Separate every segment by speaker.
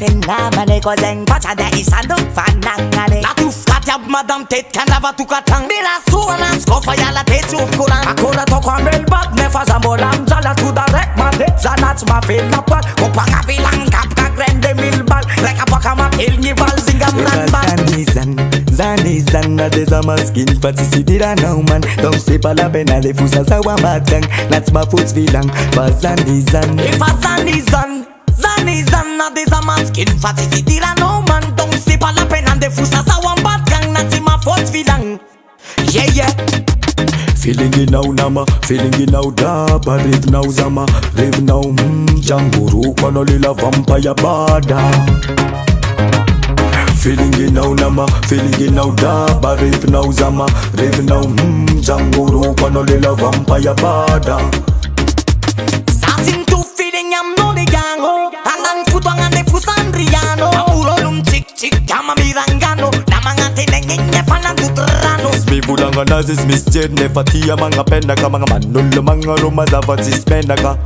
Speaker 1: finamane ko zeng pacha de isando fanangale na tu fatia madam tet kan lava tu katang bila suana skofa yala tetu kulang akora to kwambel bat ne faza molang jala tu direct man zanat ma feel na pat ko panga bilang kap ka grande milbal reka pakama ilni val zingam nan ba Zany izy Zany na deza maskiny fa tsy sidiranao man donc c'est pas la peine aller fou ça wa matang na tsy mafotsy vilang fa Zany izy Zany efa Zany izy Zany Zany izy Zany na deza maskiny fa tsy sidiranao man donc c'est pas la peine aller fou ça wa matang na tsy mafotsy vilang yeah yeah
Speaker 2: Feeling inao nama, feeling inao daba, revinao zama, revinao janguru kono lila vampaya bada. Feeling inao nama, feeling inao daba, revinao zama, revinao janguru kono lila vampaya bada.
Speaker 1: Sasin tu feeling am no de gango, andan kutuangan de fusandriano. Apuro lum chik chik kama mirangano, namangate nengenge fanan tutrano.
Speaker 2: Mi bulanga nazis misjed nefatia mga pena ka mga manulo mga rumazavatis pena ka.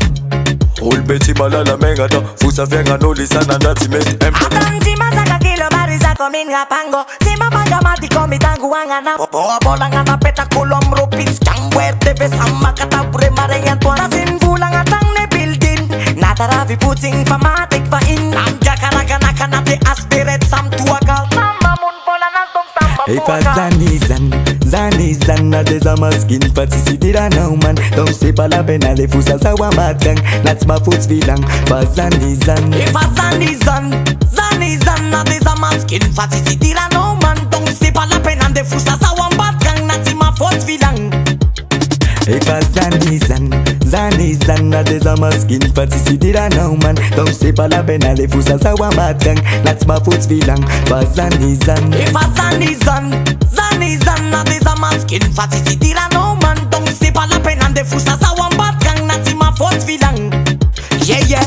Speaker 2: Ulbeti balala menga to fusa venga noli sana ndati meti empa.
Speaker 1: Atanti masaka kilo marisa kominga pango, sima panga mati komi tangu wangana. Poa bolanga na peta kolom ropis kang werte besama kata pure marenga tuan. Tasin bulanga tang ne building, nataravi puting pamatik pa in. Amja kana kana te aspiret sam tuagal. Mama mun pola na tong samba.
Speaker 2: Efa Zany izy Zany, Zany izy Zany na deza maskiny fa tsy sidiranao man donc c'est pas la peine aller fou ça wa matang na tsy mafotsy vilang fa Zany izy Zany
Speaker 1: efa Zany izy Zany Zany izy Zany na deza maskiny fa tsy sidiranao man donc c'est pas la peine aller fou ça wa matang na tsy mafotsy vilang
Speaker 2: efa Zany izy Zany, Zany izy Zany na deza maskiny fa tsy sidiranao man donc c'est pas la peine aller fou ça wa matang na tsy mafotsy vilang fa Zany izy Zany
Speaker 1: efa Zany izy Zany Zany izy Zany na deza maskiny fa tsy sidiranao man donc c'est pas la peine aller fou ça wa matang na tsy mafotsy vilang yeah yeah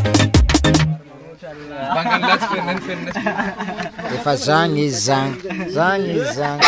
Speaker 3: Efa Zany izy Zany, Zany izy Zany.